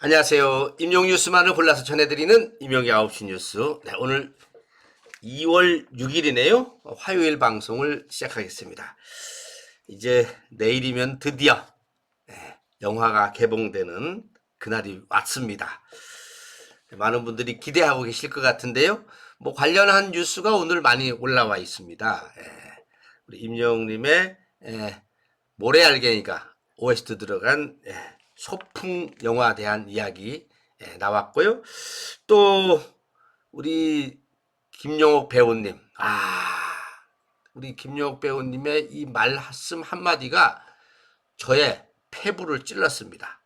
안녕하세요. 임용 뉴스만을 골라서 전해드리는 임용의 9시 뉴스. 네, 오늘 2월 6일이네요. 화요일 방송을 시작하겠습니다. 이제 내일이면 드디어 영화가 개봉되는 그날이 왔습니다. 많은 분들이 기대하고 계실 것 같은데요. 뭐 관련한 뉴스가 오늘 많이 올라와 있습니다. 우리 임영님의 모래알갱이가 OST 들어간 소풍 영화에 대한 이야기 나왔고요. 또 우리 김용옥 배우님, 우리 김용옥 배우님의 이 말씀 한마디가 저의 폐부를 찔렀습니다.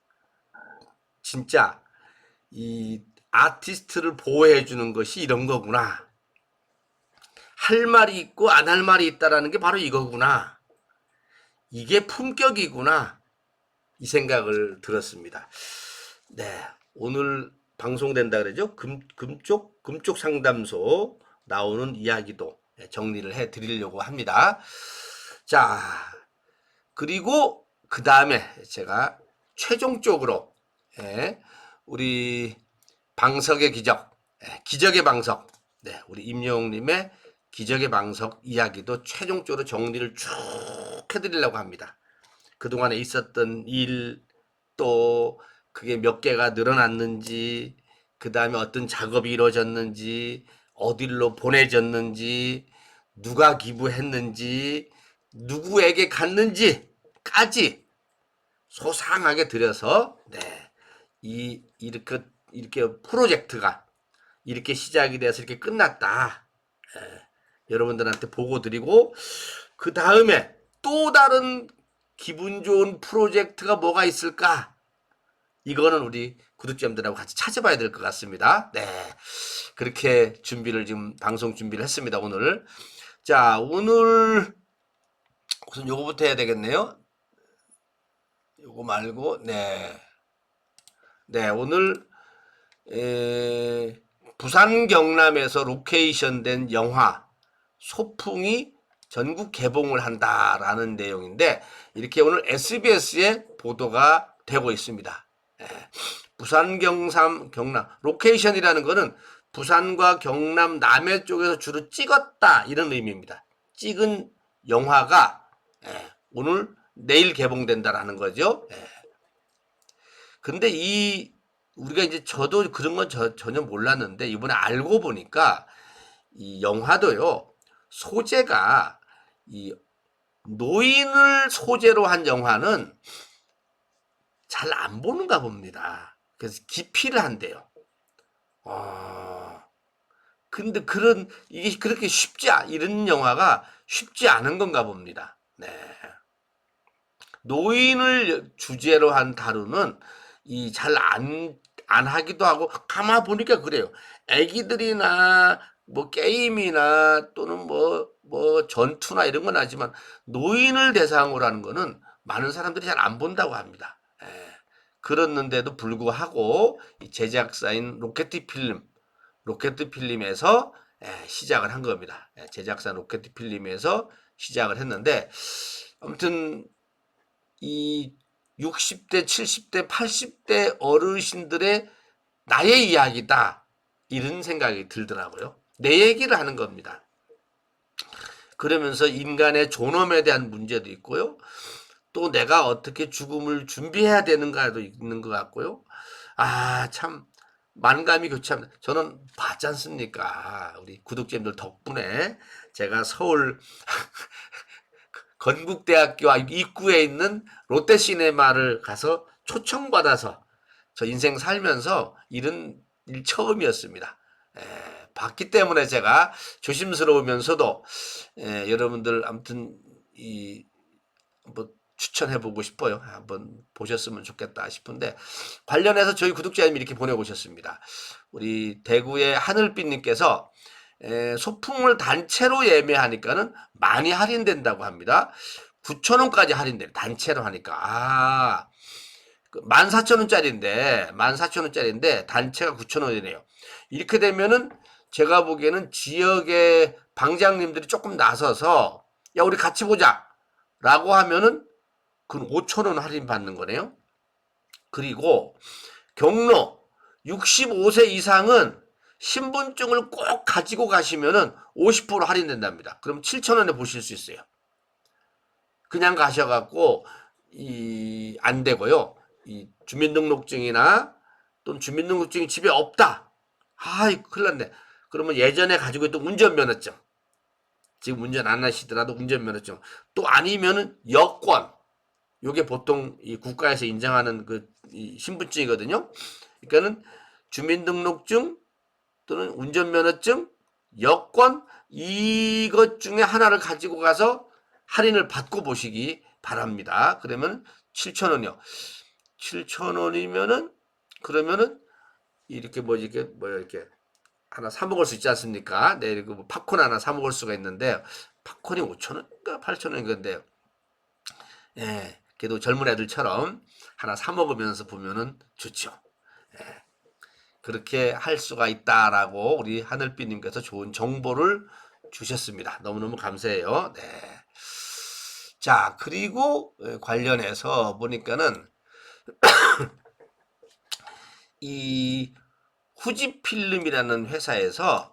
진짜 이 아티스트를 보호해 주는 것이 이런 거구나. 할 말이 있고 안 할 말이 있다라는 게 바로 이거구나. 이게 품격이구나. 이 생각을 들었습니다. 네, 오늘 방송된다 그러죠. 금쪽 상담소 나오는 이야기도 정리를 해 드리려고 합니다. 자, 그리고 그 다음에 제가 최종적으로 우리 방석의 기적, 기적의 방석, 네, 우리 임영웅님의 기적의 방석 이야기도 최종적으로 정리를 쭉 해드리려고 합니다. 그동안에 있었던 일, 또 그게 몇 개가 늘어났는지, 그 다음에 어떤 작업이 이루어졌는지, 어디로 보내졌는지, 누가 기부했는지, 누구에게 갔는지까지 소상하게 들여서, 이렇게 프로젝트가 이렇게 시작이 돼서 이렇게 끝났다. 여러분들한테 보고 드리고, 그 다음에 또 다른 기분 좋은 프로젝트가 뭐가 있을까? 이거는 우리 구독자님들하고 같이 찾아봐야 될 것 같습니다. 네. 그렇게 지금 방송 준비를 했습니다, 오늘. 자, 오늘 우선 요거부터 해야 되겠네요. 요거 말고, 네. 네, 오늘, 부산 경남에서 로케이션 된 영화 소풍이 전국 개봉을 한다라는 내용인데 이렇게 오늘 SBS에 보도가 되고 있습니다. 부산 경남 로케이션이라는 거는 부산과 경남 남해 쪽에서 주로 찍었다 이런 의미입니다. 찍은 영화가 오늘 내일 개봉된다라는 거죠. 근데 우리가 이제 저도 그런 건 전혀 몰랐는데 이번에 알고 보니까 이 영화도요. 소재가 이 노인을 소재로 한 영화는 잘 안 보는가 봅니다. 그래서 기피를 한대요. 근데 이게 그렇게 이런 영화가 쉽지 않은 건가 봅니다. 네. 노인을 주제로 한 다루는 잘 안 하기도 하고, 가만 보니까 그래요. 애기들이나 뭐 게임이나 또는 뭐 전투나 이런 건 하지만 노인을 대상으로 하는 거는 많은 사람들이 잘 안 본다고 합니다. 그랬는데도 불구하고 이 제작사인 로켓 필름에서 시작을 한 겁니다. 제작사 로켓 필름에서 시작을 했는데 아무튼 이 60대, 70대, 80대 어르신들의 나의 이야기다. 이런 생각이 들더라고요. 내 얘기를 하는 겁니다. 그러면서 인간의 존엄에 대한 문제도 있고요. 또 내가 어떻게 죽음을 준비해야 되는가도 있는 것 같고요. 참 만감이 교차합니다. 저는 봤지 않습니까? 우리 구독자님들 덕분에 제가 서울 건국대학교 입구에 있는 롯데시네마를 가서 초청받아서 저 인생 살면서 이런 일 처음이었습니다. 봤기 때문에 제가 조심스러우면서도 여러분들 아무튼 한번 추천해보고 싶어요. 한번 보셨으면 좋겠다 싶은데 관련해서 저희 구독자님이 이렇게 보내오셨습니다. 우리 대구의 하늘빛님께서 소풍을 단체로 예매하니까는 많이 할인된다고 합니다. 9,000원까지 할인돼요. 단체로 하니까. 14,000원짜리인데 단체가 9,000원이네요. 이렇게 되면은 제가 보기에는 지역의 방장님들이 조금 나서서 야, 우리 같이 보자. 라고 하면은 그 5,000원 할인 받는 거네요. 그리고 경로 65세 이상은 신분증을 꼭 가지고 가시면은 50% 할인된답니다. 그럼 7,000원에 보실 수 있어요. 그냥 가셔갖고 안 되고요. 이 주민등록증이나 또는 주민등록증이 집에 없다. 아이 큰일 났네. 그러면 예전에 가지고 있던 운전면허증, 지금 운전 안 하시더라도 운전면허증, 또 아니면은 여권, 요게 보통 이 국가에서 인정하는 이 신분증이거든요. 그러니까는 주민등록증 또는 운전면허증, 여권 이것 중에 하나를 가지고 가서 할인을 받고 보시기 바랍니다. 그러면 7,000원이요. 7,000원이면은 그러면은 이렇게 이렇게 하나 사 먹을 수 있지 않습니까? 네, 이거 뭐 팝콘 하나 사 먹을 수가 있는데 팝콘이 5,000원인가 8,000원인 건데, 예, 그래도 젊은 애들처럼 하나 사 먹으면서 보면은 좋죠. 예, 그렇게 할 수가 있다라고 우리 하늘비님께서 좋은 정보를 주셨습니다. 너무너무 감사해요. 네. 자, 그리고 관련해서 보니까는 이 후지필름이라는 회사에서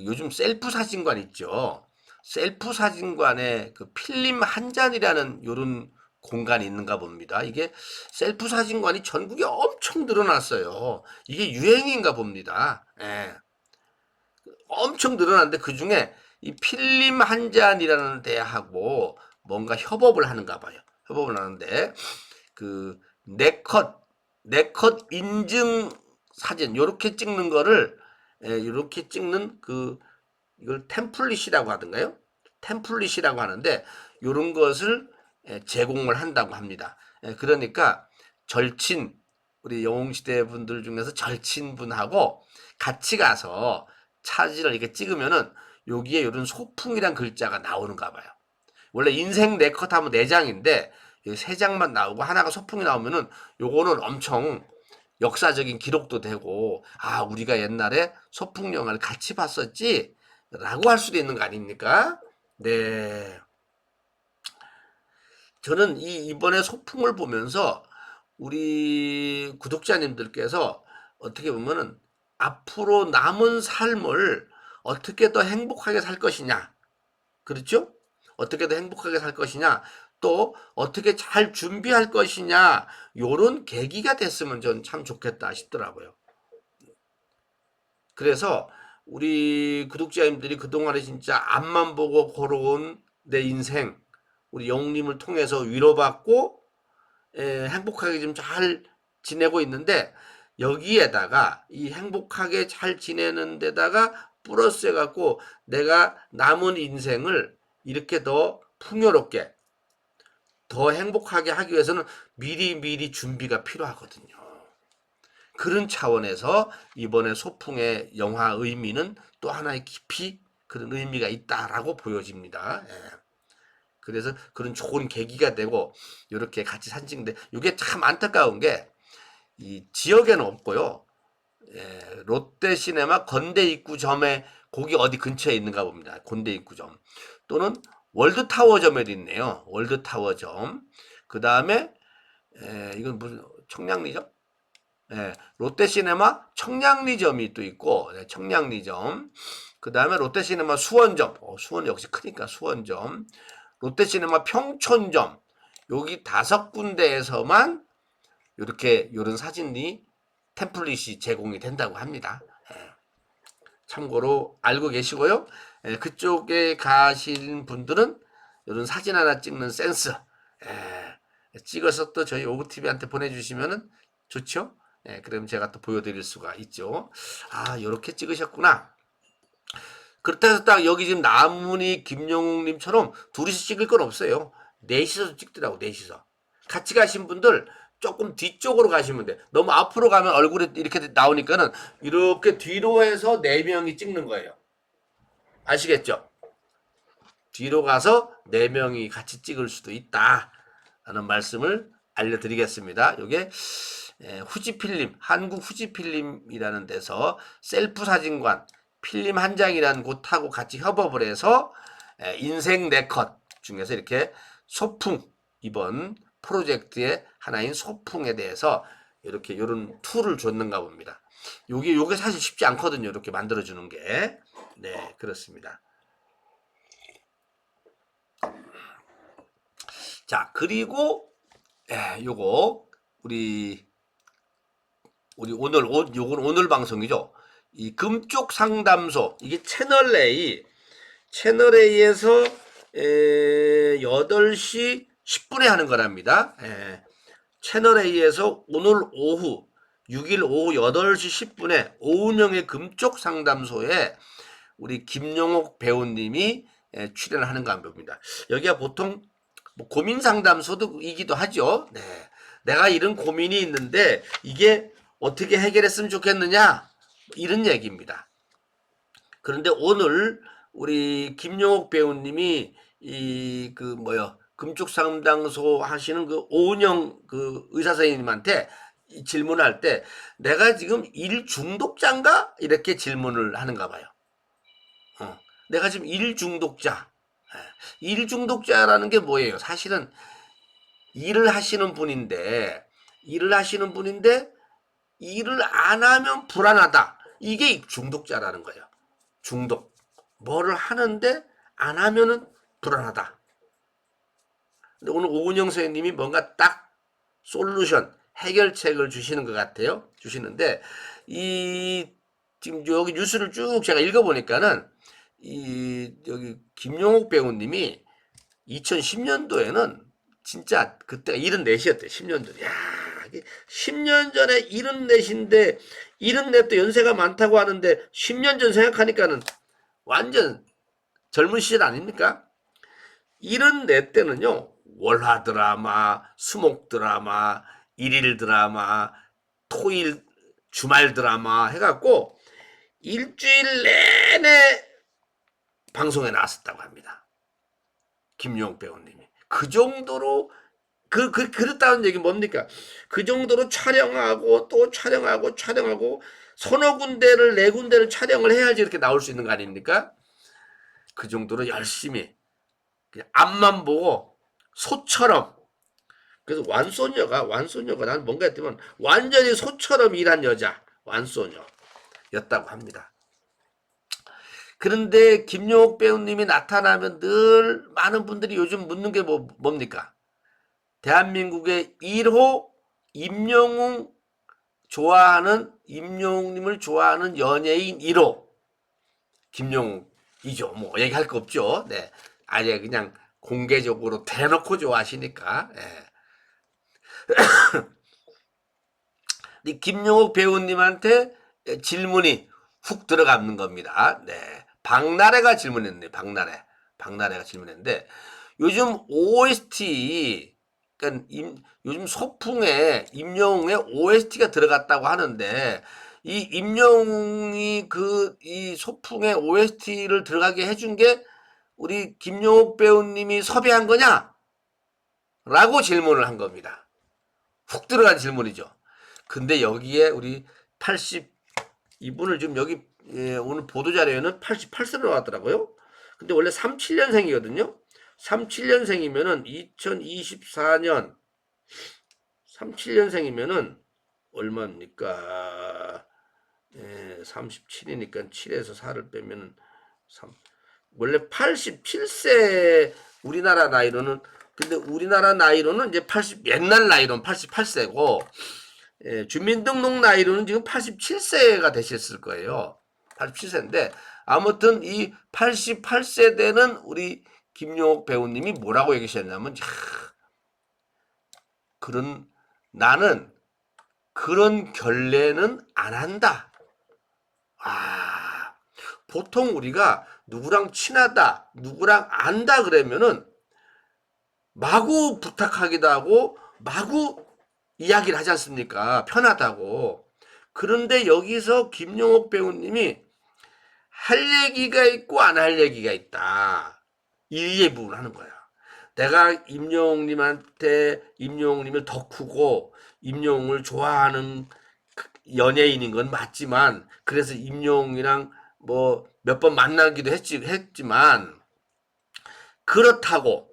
요즘 셀프 사진관 있죠. 셀프 사진관에 필름 한 잔이라는 요런 공간이 있는가 봅니다. 이게 셀프 사진관이 전국에 엄청 늘어났어요. 이게 유행인가 봅니다. 예. 엄청 늘어났는데 그 중에 이 필름 한 잔이라는 데하고 뭔가 협업을 하는가 봐요. 협업을 하는데 그 네컷 인증 사진 요렇게 찍는 거를 요렇게 찍는 이걸 템플릿이라고 하던가요? 템플릿이라고 하는데 요런 것을 제공을 한다고 합니다. 그러니까 절친 우리 영웅시대 분들 중에서 절친 분하고 같이 가서 사진을 이렇게 찍으면은 여기에 요런 소풍이란 글자가 나오는가 봐요. 원래 인생 네컷 하면 4장인데 3장만 나오고 하나가 소풍이 나오면은 요거는 엄청 역사적인 기록도 되고, 아 우리가 옛날에 소풍 영화를 같이 봤었지 라고 할 수도 있는 거 아닙니까? 네. 저는 이번에 소풍을 보면서 우리 구독자님들께서 어떻게 보면은 앞으로 남은 삶을 어떻게 더 행복하게 살 것이냐, 그렇죠? 어떻게 더 행복하게 살 것이냐, 또 어떻게 잘 준비할 것이냐, 요런 계기가 됐으면 전 참 좋겠다 싶더라고요. 그래서 우리 구독자님들이 그동안에 진짜 앞만 보고 걸어온 내 인생, 우리 영웅님을 통해서 위로받고 행복하게 좀 잘 지내고 있는데, 여기에다가 이 행복하게 잘 지내는 데다가 플러스 해갖고 내가 남은 인생을 이렇게 더 풍요롭게 더 행복하게 하기 위해서는 미리 준비가 필요하거든요. 그런 차원에서 이번에 소풍의 영화 의미는 또 하나의 깊이 그런 의미가 있다라고 보여집니다. 예. 그래서 그런 좋은 계기가 되고 이렇게 같이 사진 찍는데, 이게 참 안타까운 게 이 지역에는 없고요. 예, 롯데시네마 건대입구점에 거기 어디 근처에 있는가 봅니다. 건대입구점 또는 월드타워점에도 있네요. 월드타워점. 그 다음에 이건 무슨 청량리점? 예, 롯데시네마 청량리점이 또 있고, 네, 청량리점. 그 다음에 롯데시네마 수원점. 수원 역시 크니까 수원점. 롯데시네마 평촌점. 여기 5군데에서만 이렇게 요런 사진이 템플릿이 제공이 된다고 합니다. 예, 참고로 알고 계시고요. 예, 그쪽에 가신 분들은 이런 사진 하나 찍는 센스, 찍어서 또 저희 오브TV한테 보내주시면 좋죠. 예, 그럼 제가 또 보여드릴 수가 있죠. 아, 요렇게 찍으셨구나. 그렇다 해서 딱 여기 지금 남문이 김영웅님처럼 둘이서 찍을 건 없어요. 넷이서 찍더라고, 넷이서. 같이 가신 분들 조금 뒤쪽으로 가시면 돼. 너무 앞으로 가면 얼굴이 이렇게 나오니까는 이렇게 뒤로 해서 4명이 찍는 거예요. 아시겠죠? 뒤로 가서 4명이 같이 찍을 수도 있다 라는 말씀을 알려드리겠습니다. 이게 후지필름, 한국 후지필름이라는 데서 셀프 사진관 필름 한 장이라는 곳하고 같이 협업을 해서 인생 4컷 중에서 이렇게 소풍, 이번 프로젝트의 하나인 소풍에 대해서 이렇게 요런 툴을 줬는가 봅니다. 요게 사실 쉽지 않거든요. 이렇게 만들어 주는 게. 네, 그렇습니다. 자, 그리고 요거 우리 요건 오늘 방송이죠. 이 금쪽 상담소, 이게 채널 A에서 8시 10분에 하는 거랍니다. 채널 A에서 오늘 오후 6일 오후 8시 10분에 오은영의 금쪽 상담소에 우리 김용옥 배우님이 출연을 하는가 봅니다. 여기가 보통 뭐 고민 상담소이기도 하죠. 네. 내가 이런 고민이 있는데 이게 어떻게 해결했으면 좋겠느냐, 이런 얘기입니다. 그런데 오늘 우리 김용옥 배우님이 금쪽 상담소 하시는 그 오은영 그 의사 선생님한테 질문할 때 내가 지금 일 중독자인가 이렇게 질문을 하는가 봐요. 내가 지금 일 중독자. 일 중독자라는 게 뭐예요? 사실은 일을 하시는 분인데 일을 안 하면 불안하다. 이게 중독자라는 거예요. 중독. 뭐를 하는데 안 하면은 불안하다. 근데 오늘 오은영 선생님이 뭔가 딱 솔루션, 해결책을 주시는 것 같아요. 주시는데 지금 여기 뉴스를 쭉 제가 읽어보니까는 여기 김용옥 배우님이 2010년도에는 진짜 그때가 74이었대요. 10년 전에. 야, 10년 전에 74인데 74도 연세가 많다고 하는데 10년 전 생각하니까는 완전 젊은 시절 아닙니까? 74때는요. 월화 드라마, 수목 드라마, 일일 드라마, 토일 주말 드라마 해갖고 일주일 내내 방송에 나왔었다고 합니다. 김용옥 배우님이. 그 정도로 그렇다는 얘기 뭡니까? 그 정도로 촬영하고 또 촬영하고 서너 군데를 네 군데를 촬영을 해야지 이렇게 나올 수 있는 거 아닙니까? 그 정도로 열심히 그냥 앞만 보고 소처럼. 그래서 완소녀가 난 뭔가 했더만 완전히 소처럼 일한 여자 완소녀였다고 합니다. 그런데 김용옥 배우님이 나타나면 늘 많은 분들이 요즘 묻는 게 뭡니까? 대한민국의 1호 임영웅님을 좋아하는 연예인 1호 김용욱이죠. 뭐 얘기할 거 없죠. 네, 아예 그냥 공개적으로 대놓고 좋아하시니까. 이 김용욱 배우님한테 질문이 훅 들어가는 겁니다. 네, 박나래가 질문했네. 박나래가 질문했는데 요즘 OST, 그러니까 요즘 소풍에 임영웅의 OST가 들어갔다고 하는데 이 임영웅이 이 소풍에 OST를 들어가게 해준 게 우리 김용옥 배우님이 섭외한 거냐? 라고 질문을 한 겁니다. 훅 들어간 질문이죠. 근데 여기에 우리 이분을 지금 여기 오늘 보도자료에는 88세로 나왔더라고요. 근데 원래 37년생이거든요. 37년생이면은 2024년 37년생이면은 얼마입니까? 37이니까 7에서 4를 빼면은 3. 원래 87세 우리나라 나이로는, 근데 우리나라 나이로는 이제 옛날 나이로는 88세고 주민등록 나이로는 지금 87세가 되셨을 거예요. 87세인데 아무튼 이 88세 되는 우리 김용옥 배우님이 뭐라고 얘기하셨냐면 나는 그런 결례는 안 한다. 보통 우리가 누구랑 친하다, 누구랑 안다 그러면은 마구 부탁하기도 하고 마구 이야기를 하지 않습니까? 편하다고. 그런데 여기서 김용옥 배우님이 할 얘기가 있고 안 할 얘기가 있다. 이 부분을 하는 거야. 내가 임영웅님을 덕후고 임영웅을 좋아하는 연예인인 건 맞지만, 그래서 임영웅이랑 뭐 몇 번 만나기도 했지만, 그렇다고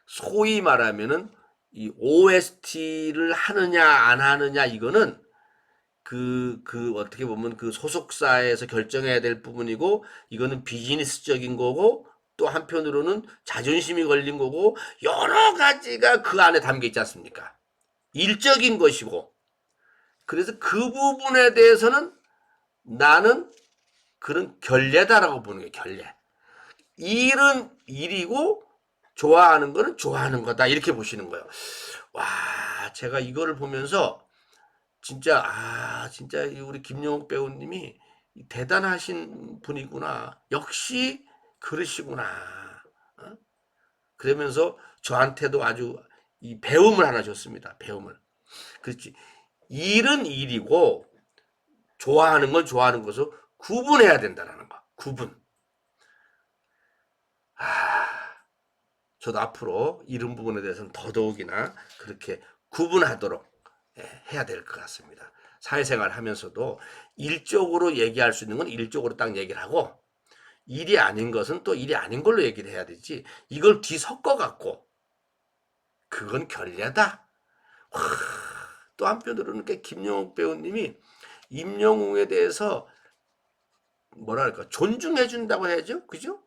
소위 말하면은 이 OST를 하느냐 안 하느냐 이거는 어떻게 보면 그 소속사에서 결정해야 될 부분이고, 이거는 비즈니스적인 거고, 또 한편으로는 자존심이 걸린 거고, 여러 가지가 그 안에 담겨 있지 않습니까? 일적인 것이고. 그래서 그 부분에 대해서는 나는 그런 결례다라고 보는 거예요, 결례. 일은 일이고, 좋아하는 거는 좋아하는 거다. 이렇게 보시는 거예요. 와, 제가 이거를 보면서, 진짜 우리 김영욱 배우님이 대단하신 분이구나. 역시 그러시구나. 어? 그러면서 저한테도 아주 이 배움을 하나 줬습니다. 배움을. 그렇지. 일은 일이고 좋아하는 건 좋아하는 것으로 구분해야 된다라는 거. 구분. 저도 앞으로 이런 부분에 대해서는 더더욱이나 그렇게 구분하도록 해야 될 것 같습니다. 사회생활 하면서도 일적으로 얘기할 수 있는 건 일적으로 딱 얘기를 하고, 일이 아닌 것은 또 일이 아닌 걸로 얘기를 해야 되지, 이걸 뒤섞어 갖고 그건 결례다. 또 한편으로는 김영욱 배우님이 임영웅에 대해서 뭐랄까 존중해 준다고 해야죠. 그죠?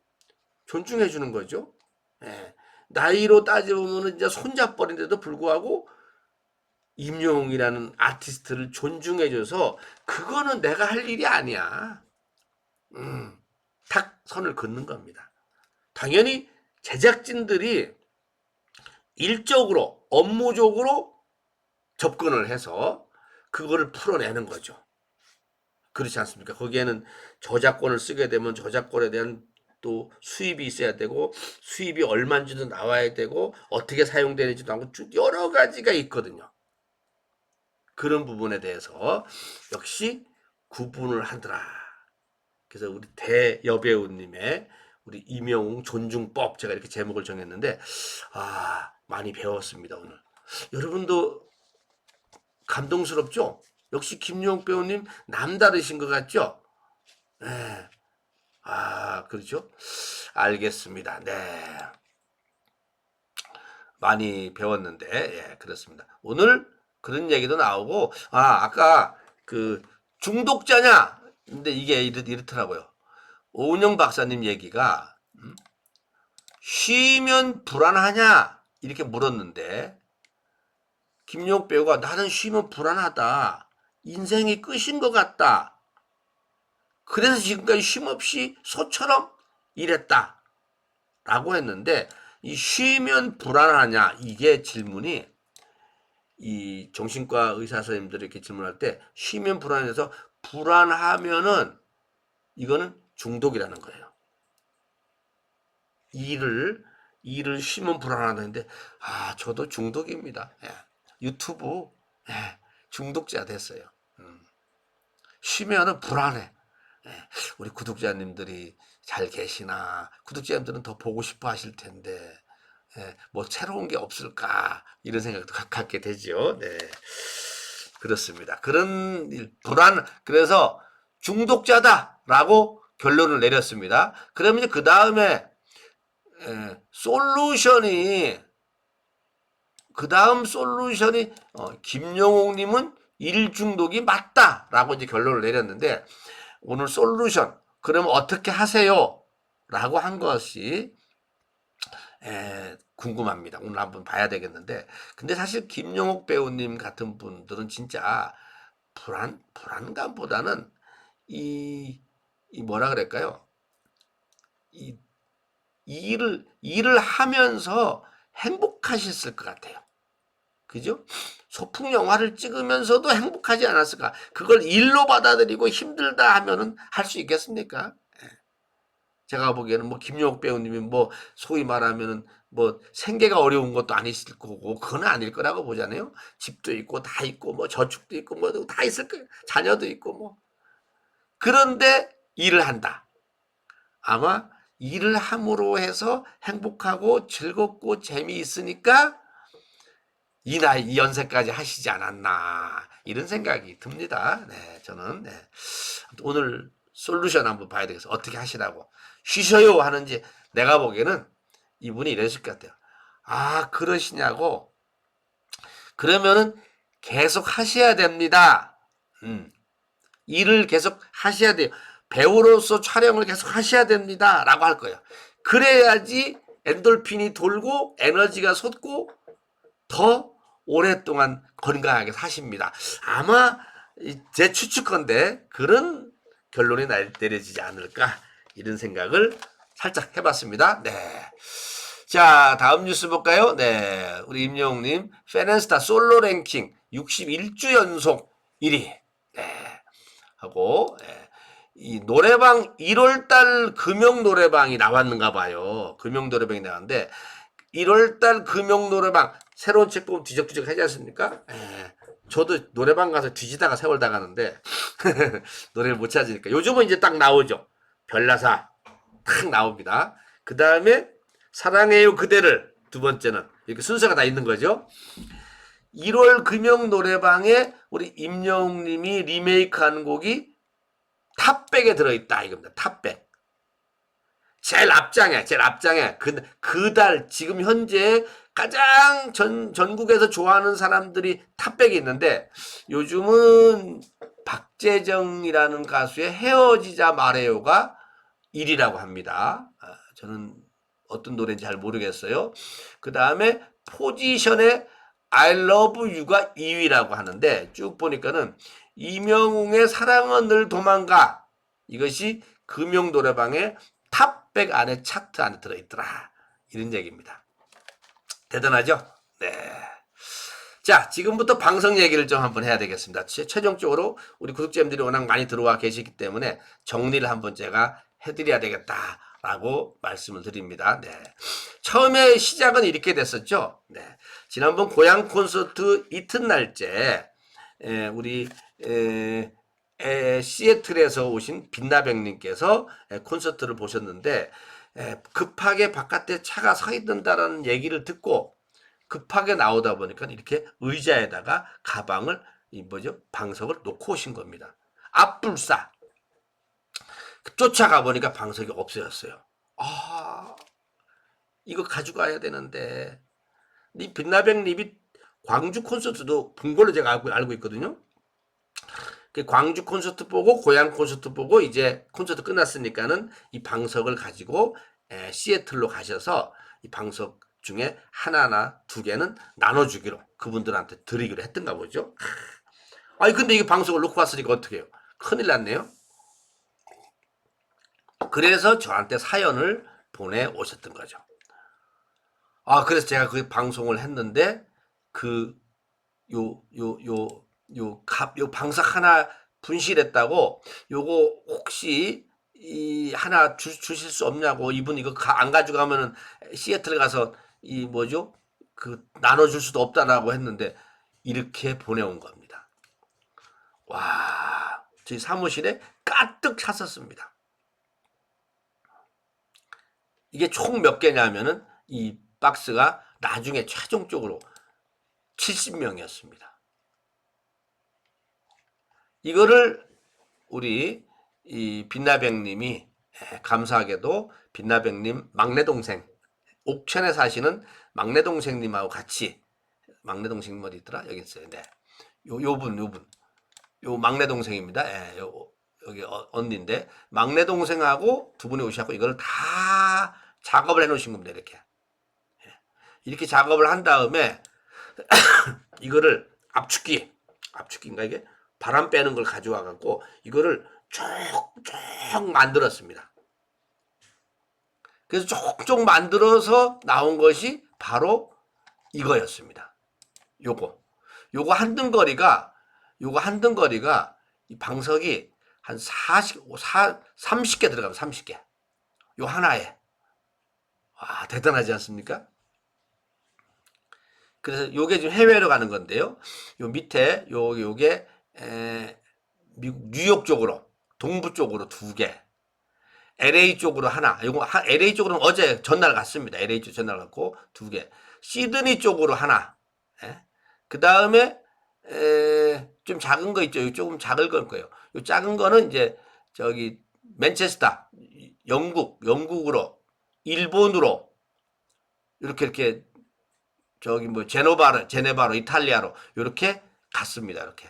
존중해 주는 거죠. 예. 나이로 따져보면 이제 손잡벌인데도 불구하고 임영웅이라는 아티스트를 존중해줘서 그거는 내가 할 일이 아니야. 탁 선을 긋는 겁니다. 당연히 제작진들이 일적으로 업무적으로 접근을 해서 그거를 풀어내는 거죠. 그렇지 않습니까? 거기에는 저작권을 쓰게 되면 저작권에 대한 또 수입이 있어야 되고, 수입이 얼마인지도 나와야 되고, 어떻게 사용되는지도 하고 여러 가지가 있거든요. 그런 부분에 대해서 역시 구분을 하더라. 그래서 우리 대여배우님의 우리 임영웅 존중법, 제가 이렇게 제목을 정했는데, 많이 배웠습니다, 오늘. 여러분도 감동스럽죠? 역시 김영웅 배우님 남다르신 것 같죠? 네. 그렇죠? 알겠습니다. 네. 많이 배웠는데, 예, 그렇습니다. 오늘 그런 얘기도 나오고, 아까 그 중독자냐? 근데 이게 이렇더라고요. 오은영 박사님 얘기가, 쉬면 불안하냐? 이렇게 물었는데, 김영욱 배우가 나는 쉬면 불안하다. 인생이 끝인 것 같다. 그래서 지금까지 쉼없이 소처럼 일했다. 라고 했는데, 이 쉬면 불안하냐? 이게 질문이, 이 정신과 의사 선생님들이 이렇게 질문할 때, 쉬면 불안해서 불안하면은 이거는 중독이라는 거예요. 일을 쉬면 불안하다는데, 저도 중독입니다. 예. 유튜브, 예, 중독자 됐어요. 쉬면은 불안해. 예, 우리 구독자님들이 잘 계시나, 구독자님들은 더 보고 싶어 하실 텐데, 예, 뭐 새로운 게 없을까, 이런 생각도 갖게 되죠. 네. 그렇습니다. 그런 불안, 그래서 중독자다라고 결론을 내렸습니다. 그러면 이제 그 다음에 솔루션이, 김영옥님은 일 중독이 맞다라고 이제 결론을 내렸는데, 오늘 솔루션, 그러면 어떻게 하세요? 라고 한 것이 궁금합니다. 오늘 한번 봐야 되겠는데, 근데 사실 김영옥 배우님 같은 분들은 진짜 불안감보다는 이 뭐라 그럴까요? 이 일을 하면서 행복하셨을 것 같아요. 그죠? 소풍 영화를 찍으면서도 행복하지 않았을까? 그걸 일로 받아들이고 힘들다 하면은 할 수 있겠습니까? 제가 보기에는 뭐 김용욱 배우님이 뭐 소위 말하면은 뭐 생계가 어려운 것도 아니실 거고, 그건 아닐 거라고 보잖아요. 집도 있고 다 있고 뭐 저축도 있고 뭐 다 있을 거예요. 자녀도 있고 뭐. 그런데 일을 한다. 아마 일을 함으로 해서 행복하고 즐겁고 재미있으니까 이 나이, 이 연세까지 하시지 않았나, 이런 생각이 듭니다. 네, 저는. 네. 오늘 솔루션 한번 봐야 되겠어요. 어떻게 하시라고. 쉬셔요 하는지, 내가 보기에는 이분이 이러실 것 같아요. 그러시냐고. 그러면은 계속 하셔야 됩니다. 일을 계속 하셔야 돼요. 배우로서 촬영을 계속 하셔야 됩니다. 라고 할 거예요. 그래야지 엔돌핀이 돌고 에너지가 솟고 더 오랫동안 건강하게 사십니다. 아마 제 추측컨대 그런 결론이 내려지지 않을까 이런 생각을 살짝 해봤습니다. 네. 자, 다음 뉴스 볼까요? 네. 우리 임영웅님, 페넨스타 솔로 랭킹 61주 연속 1위. 네. 하고, 네. 이 노래방 1월달 금영 노래방이 나왔는가 봐요. 금영 노래방이 나왔는데 1월달 금영 노래방 새로운 책 보면 뒤적뒤적 하지 않습니까? 예. 저도 노래방 가서 뒤지다가 세월 다 가는데 노래를 못 찾으니까 요즘은 이제 딱 나오죠. 별나사 딱 나옵니다. 그 다음에 사랑해요 그대를 두 번째는 이렇게 순서가 다 있는 거죠. 1월 금영 노래방에 우리 임영웅님이 리메이크한 곡이 탑백에 들어있다 이겁니다. 탑백. 제일 앞장에 그달 지금 현재 가장 전국에서 좋아하는 사람들이 탑백이 있는데 요즘은 박재정이라는 가수의 헤어지자 말해요가 1위라고 합니다. 저는 어떤 노래인지 잘 모르겠어요. 그 다음에 포지션의 I love you가 2위라고 하는데 쭉 보니까는 이명웅의 사랑은 늘 도망가 이것이 금영 노래방의 탑백 안에 차트 안에 들어있더라 이런 얘기입니다. 대단하죠? 네. 자, 지금부터 방송 얘기를 좀 한번 해야 되겠습니다. 최종적으로 우리 구독자님들이 워낙 많이 들어와 계시기 때문에 정리를 한번 제가 해드려야 되겠다라고 말씀을 드립니다. 네. 처음에 시작은 이렇게 됐었죠. 네. 지난번 고향 콘서트 이튿날째 우리 시애틀에서 오신 빛나백님께서 콘서트를 보셨는데 급하게 바깥에 차가 서 있는다라는 얘기를 듣고 급하게 나오다 보니까 이렇게 의자에다가 가방을 방석을 놓고 오신 겁니다. 앞불싸 쫓아가 보니까 방석이 없어졌어요. 아, 이거 가져가야 되는데 이 빛나백님이 광주 콘서트도 본 걸로 제가 알고 있거든요. 광주 콘서트 보고 고향 콘서트 보고 이제 콘서트 끝났으니까는 이 방석을 가지고 시애틀로 가셔서 이 방석 중에 하나나 두 개는 나눠주기로 그분들한테 드리기로 했던가 보죠. 아니 근데 이 방석을 놓고 왔으니까 어떻게 해요? 큰일 났네요. 그래서 저한테 사연을 보내오셨던 거죠. 그래서 제가 그 방송을 했는데 요 방석 하나 분실했다고 요거 혹시 하나 주실 수 없냐고 이분 이거 안 가져가면은 시애틀 가서 나눠줄 수도 없다라고 했는데 이렇게 보내온 겁니다. 와, 저희 사무실에 가득 찼었습니다. 이게 총 몇 개냐면은 이 박스가 나중에 최종적으로 70명이었습니다. 이거를 우리 이 빛나백님이 감사하게도 빛나백님 막내 동생 옥천에 사시는 막내 동생님하고 같이 막내 동생 어디 있더라 여기 있어요. 네, 요분 막내 동생입니다. 여기 언니인데 막내 동생하고 두 분이 오셔서 이걸 다 작업을 해놓으신 겁니다. 이렇게 작업을 한 다음에 이거를 압축기인가 이게 바람 빼는 걸 가져와 갖고 이거를 쭉 만들었습니다. 그래서 쪽쪽 만들어서 나온 것이 바로 이거였습니다. 요거 한 등거리가 이 방석이 한 30개 들어가면 30개. 요 하나에. 와, 대단하지 않습니까? 그래서 요게 지금 해외로 가는 건데요. 요 밑에 요게 미국 뉴욕 쪽으로 동부 쪽으로 2개, LA 쪽으로 하나. 요거 LA 쪽으로는 어제 전날 갔습니다. LA 쪽 전날 갔고 2개. 시드니 쪽으로 하나. 그 다음에 좀 작은 거 있죠. 조금 작을 거예요. 요 작은 거는 이제 저기 맨체스터, 영국으로, 일본으로 이렇게 저기 뭐 제네바로 이탈리아로 이렇게 갔습니다. 이렇게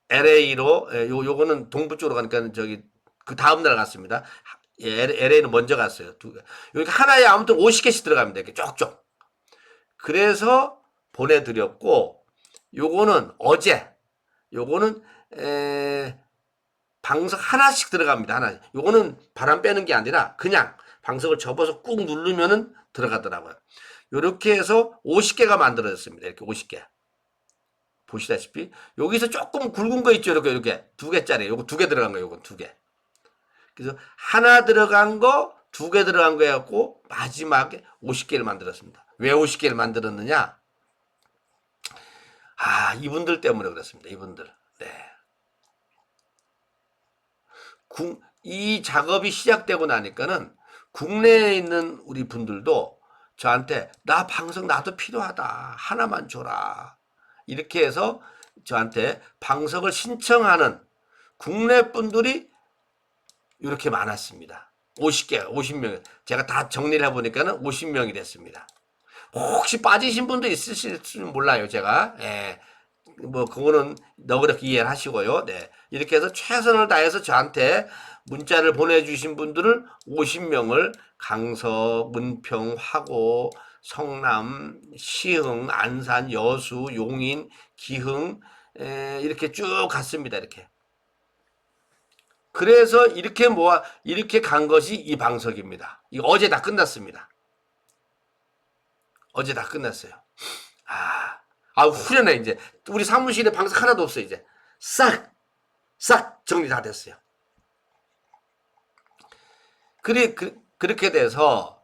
LA로 요거는 동부 쪽으로 가니까 저기 그 다음 날 갔습니다. LA는 먼저 갔어요. 여기 하나에 아무튼 50개씩 들어갑니다. 이렇게 쪽쪽. 그래서 보내드렸고 요거는 어제 요거는 방석 하나씩 들어갑니다. 하나. 요거는 바람 빼는 게 아니라 그냥 방석을 접어서 꾹 누르면은 들어가더라고요. 요렇게 해서 50개가 만들어졌습니다. 이렇게 50개. 보시다시피 여기서 조금 굵은 거 있죠. 이렇게 2개짜리. 요거 2개 들어간 거예요. 요건 2개. 그래서 하나 들어간 거, 2개 들어간 거 해갖고 마지막에 50개를 만들었습니다. 왜 50개를 만들었느냐? 아, 이분들 때문에 그렇습니다. 이분들. 네. 이 작업이 시작되고 나니까는 국내에 있는 우리 분들도 저한테 나 방석 나도 필요하다. 하나만 줘라. 이렇게 해서 저한테 방석을 신청하는 국내 분들이 이렇게 많았습니다. 50개, 50명. 제가 다 정리를 해보니까는 50명이 됐습니다. 혹시 빠지신 분도 있으실 줄 몰라요, 제가. 예. 뭐, 그거는 너그럽게 이해를 하시고요. 네. 이렇게 해서 최선을 다해서 저한테 문자를 보내주신 분들을 50명을 강서, 은평, 화고, 성남, 시흥, 안산, 여수, 용인, 기흥, 이렇게 쭉 갔습니다. 이렇게. 그래서 이렇게 간 것이 이 방석입니다. 이거 어제 다 끝났습니다. 어제 다 끝났어요. 후련해, 이제. 우리 사무실에 방석 하나도 없어요, 이제. 싹 정리 다 됐어요. 그렇게 돼서,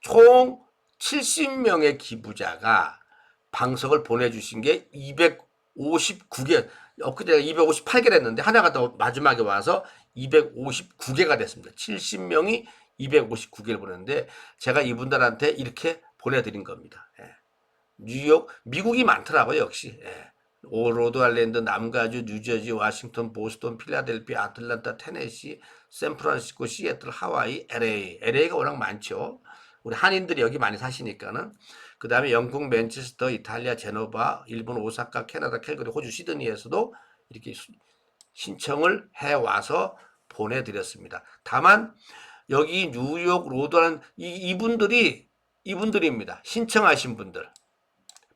총 70명의 기부자가 방석을 보내주신 게 259개, 엊그제 258개를 했는데, 하나가 더 마지막에 와서 259개가 됐습니다. 70명이 259개를 보냈는데, 제가 이분들한테 이렇게 보내드린 겁니다. 뉴욕, 미국이 많더라고요, 역시. 로드아일랜드, 남가주, 뉴저지, 워싱턴, 보스턴, 필라델피아, 아틀란타, 테네시, 샌프란시스코, 시애틀, 하와이, LA가 워낙 많죠. 우리 한인들이 여기 많이 사시니까는. 그 다음에 영국, 맨체스터, 이탈리아, 제노바, 일본, 오사카, 캐나다, 캘거리, 호주, 시드니에서도 이렇게 신청을 해와서 보내드렸습니다. 다만 여기 뉴욕, 로드아일랜드 이분들입니다. 신청하신 분들.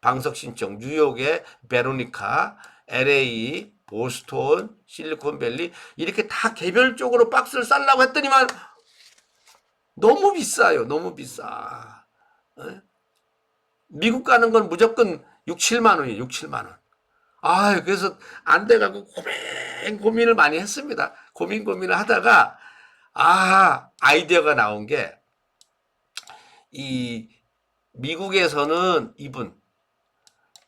방석 신청, 뉴욕의 베로니카, LA, 보스턴, 실리콘밸리 이렇게 다 개별적으로 박스를 쌀라고 했더니만 너무 비싸요. 너무 비싸. 미국 가는 건 무조건 6, 7만 원이에요. 6, 7만 원. 그래서 안 돼가고 고민을 많이 했습니다. 고민을 하다가 아이디어가 나온 게 이 미국에서는 이분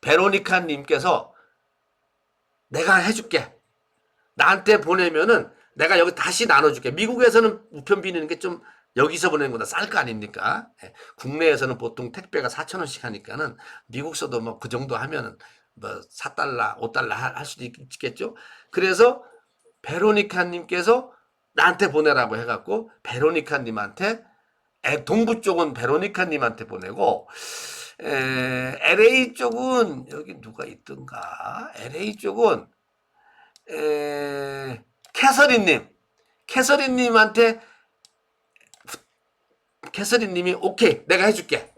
베로니카 님께서 내가 해줄게. 나한테 보내면은 내가 여기 다시 나눠줄게. 미국에서는 우편 비니는 게 좀 여기서 보내는 거보다 쌀 거 아닙니까? 국내에서는 보통 택배가 4,000원씩 하니까는 미국서도 뭐 그 정도 하면은 뭐 4달러, 5달러 할 수도 있겠죠. 그래서 베로니카 님께서 나한테 보내라고 해갖고 베로니카 님한테 동부 쪽은 베로니카 님한테 보내고 LA 쪽은 여기 누가 있던가? LA 쪽은 캐서린 님한테 캐서린 님이 오케이 내가 해줄게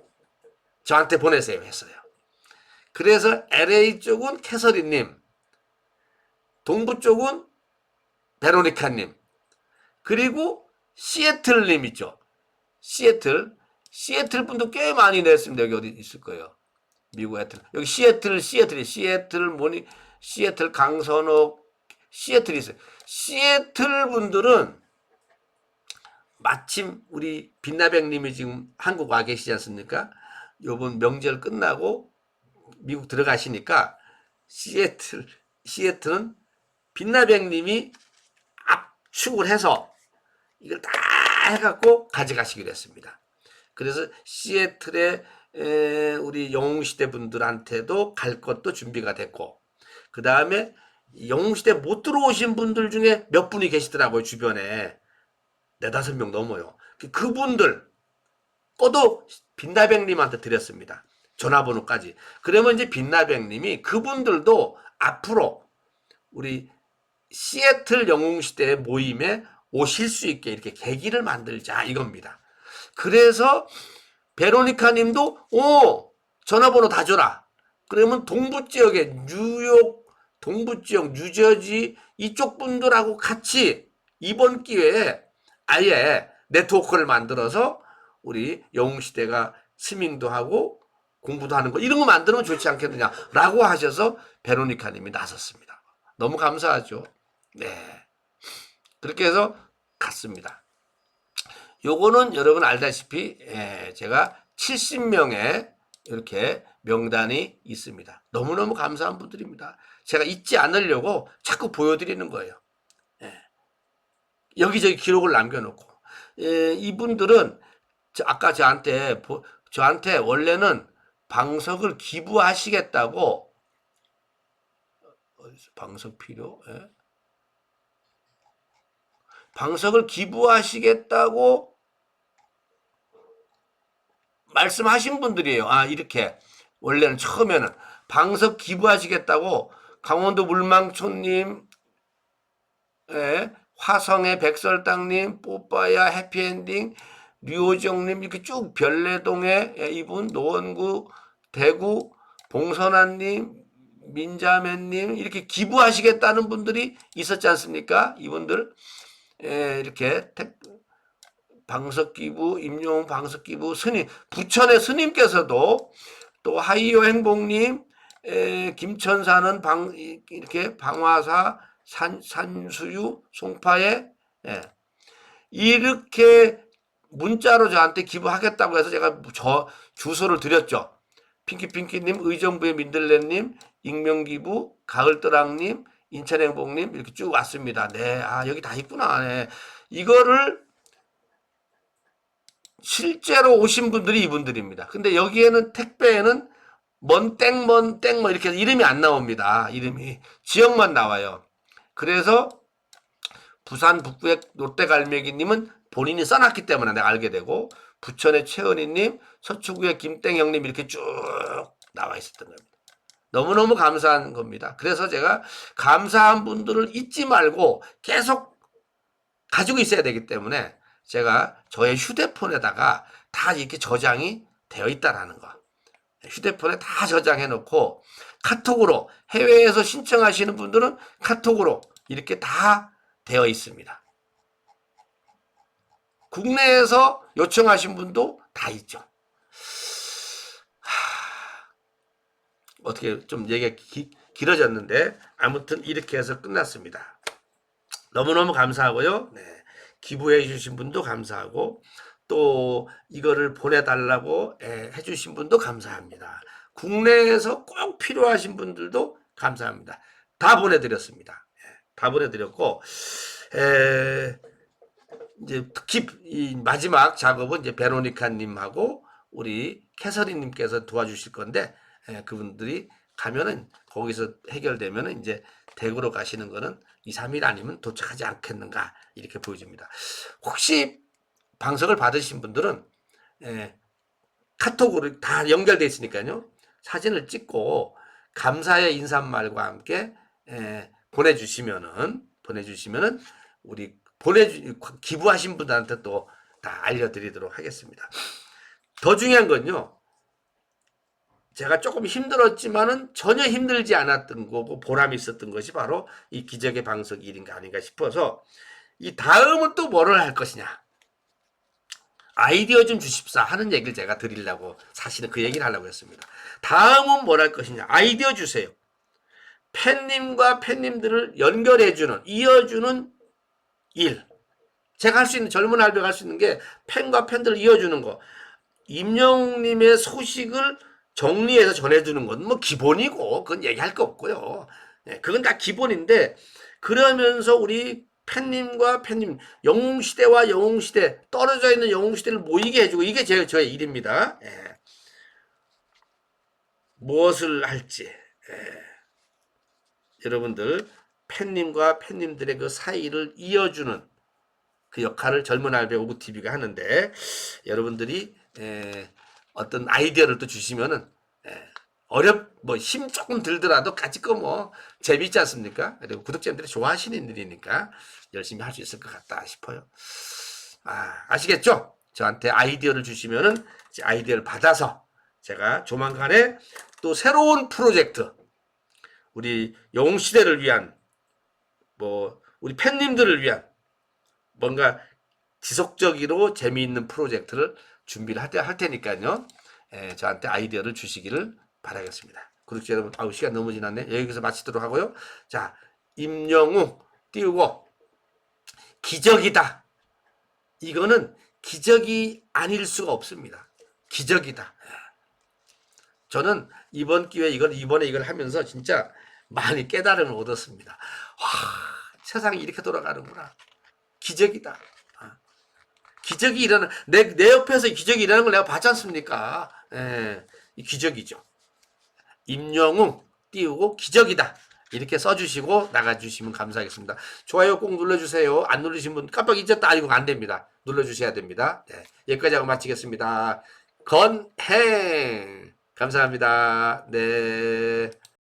저한테 보내세요 했어요. 그래서 LA 쪽은 캐서린 님, 동부 쪽은 베로니카 님, 그리고 시애틀 님 있죠. 시애틀 분도 꽤 많이 냈습니다. 여기 어디 있을 거예요. 미국 애틀. 여기 시애틀 강선옥, 시애틀이 있어요. 시애틀 분들은 마침 우리 빛나백님이 지금 한국 와 계시지 않습니까? 요번 명절 끝나고 미국 들어가시니까 시애틀은 빛나백님이 압축을 해서 이걸 다 해갖고 가져가시기로 했습니다. 그래서 시애틀에 우리 영웅시대 분들한테도 갈 것도 준비가 됐고 그 다음에 영웅시대 못 들어오신 분들 중에 몇 분이 계시더라고요. 주변에 4-5명 넘어요. 그분들 거도 빛나백님한테 드렸습니다. 전화번호까지. 그러면 이제 빛나백님이 그분들도 앞으로 우리 시애틀 영웅시대 모임에 오실 수 있게 이렇게 계기를 만들자 이겁니다. 그래서 베로니카 님도 전화번호 다 줘라. 그러면 동부지역에 뉴욕 동부지역 뉴저지 이쪽 분들하고 같이 이번 기회에 아예 네트워크를 만들어서 우리 영웅시대가 스밍도 하고 공부도 하는 거 이런 거 만들면 좋지 않겠느냐라고 하셔서 베로니카 님이 나섰습니다. 너무 감사하죠. 네. 그렇게 해서 갔습니다. 요거는 여러분 알다시피 제가 70명의 이렇게 명단이 있습니다. 너무너무 감사한 분들입니다. 제가 잊지 않으려고 자꾸 보여드리는 거예요. 여기저기 기록을 남겨놓고 이분들은 아까 저한테 원래는 방석을 기부하시겠다고 방석 필요? 방석을 기부하시겠다고 말씀하신 분들이에요. 이렇게 원래는 처음에는 방석 기부하시겠다고 강원도 물망촌님, 화성의 백설당님, 뽀빠야 해피엔딩, 류호정님 이렇게 쭉 별내동의 이분, 노원구, 대구, 봉선아님, 민자매님 이렇게 기부하시겠다는 분들이 있었지 않습니까? 이분들 이렇게 방석기부, 임용 방석기부 스님, 부천의 스님께서도 또 하이오 행복님, 김천사는 이렇게 방화사, 산수유, 송파에 이렇게 문자로 저한테 기부하겠다고 해서 제가 주소를 드렸죠. 핑키핑키님, 의정부의 민들레님, 익명기부, 가을떠랑님, 인천행복님 이렇게 쭉 왔습니다. 네, 여기 다 있구나. 네. 이거를 실제로 오신 분들이 이분들입니다. 근데 여기에는 택배에는 먼땡 이렇게 이름이 안 나옵니다. 이름이 지역만 나와요. 그래서 부산 북구의 롯데갈매기님은 본인이 써놨기 때문에 내가 알게 되고 부천의 최은희님, 서초구의 김땡형님 이렇게 쭉 나와 있었던 겁니다. 너무너무 감사한 겁니다. 그래서 제가 감사한 분들을 잊지 말고 계속 가지고 있어야 되기 때문에 제가 저의 휴대폰에다가 다 이렇게 저장이 되어 있다라는 거. 휴대폰에 다 저장해 놓고 카톡으로 해외에서 신청하시는 분들은 카톡으로 이렇게 다 되어 있습니다. 국내에서 요청하신 분도 다 있죠. 어떻게 좀 얘기가 길어졌는데 아무튼 이렇게 해서 끝났습니다. 너무너무 감사하고요. 네. 기부해 주신 분도 감사하고 또 이거를 보내달라고 해주신 분도 감사합니다. 국내에서 꼭 필요하신 분들도 감사합니다. 다 보내드렸습니다. 다 보내드렸고 이제 특히 이 마지막 작업은 이제 베로니카님하고 우리 캐서린님께서 도와주실 건데 그분들이 가면은 거기서 해결되면은 이제 대구로 가시는 거는 2, 3일 아니면 도착하지 않겠는가 이렇게 보여집니다. 혹시 방석을 받으신 분들은 카톡으로 다 연결되어 있으니까요. 사진을 찍고 감사의 인사말과 함께 보내주시면은 우리 기부하신 분들한테 또 다 알려드리도록 하겠습니다. 더 중요한 건요. 제가 조금 힘들었지만은 전혀 힘들지 않았던 거고 보람이 있었던 것이 바로 이 기적의 방석 일인가 아닌가 싶어서 이 다음은 또 뭐를 할 것이냐. 아이디어 좀 주십사 하는 얘기를 제가 드리려고 사실은 그 얘기를 하려고 했습니다. 다음은 뭘 할 것이냐. 아이디어 주세요. 팬님과 팬님들을 연결해주는 이어주는 일. 제가 할 수 있는 젊은 알베가 할 수 있는 게 팬과 팬들을 이어주는 거. 임영웅님의 소식을 정리해서 전해주는 건 뭐 기본이고 그건 얘기할 거 없고요. 그건 다 기본인데 그러면서 우리 팬님과 팬님 영웅시대와 영웅시대 떨어져 있는 영웅시대를 모이게 해주고 이게 저의 일입니다. 무엇을 할지 여러분들 팬님과 팬님들의 그 사이를 이어주는 그 역할을 젊은 알배 오구TV가 하는데 여러분들이 어떤 아이디어를 또 주시면은 뭐 힘 조금 들더라도 같이 거 뭐 재미있지 않습니까? 그리고 구독자님들이 좋아하시는 일이니까 열심히 할 수 있을 것 같다 싶어요. 아시겠죠? 저한테 아이디어를 주시면은 아이디어를 받아서 제가 조만간에 또 새로운 프로젝트 우리 영웅시대를 위한 뭐 우리 팬님들을 위한 뭔가 지속적으로 재미있는 프로젝트를 준비를 할 테니까요. 저한테 아이디어를 주시기를 바라겠습니다. 구독자 여러분, 시간 너무 지났네. 여기서 마치도록 하고요. 자, 임영웅 띄우고 기적이다. 이거는 기적이 아닐 수가 없습니다. 기적이다. 저는 이번 기회에 이번에 이걸 하면서 진짜 많이 깨달음을 얻었습니다. 와, 세상이 이렇게 돌아가는구나. 기적이다. 기적이 일어나, 내 옆에서 기적이 일어나는 걸 내가 봤지 않습니까? 이 기적이죠. 임영웅 띄우고 기적이다. 이렇게 써주시고 나가주시면 감사하겠습니다. 좋아요 꼭 눌러주세요. 안 누르신 분 깜빡 잊었다. 아니고 안 됩니다. 눌러주셔야 됩니다. 네, 여기까지 하고 마치겠습니다. 건행 감사합니다. 네.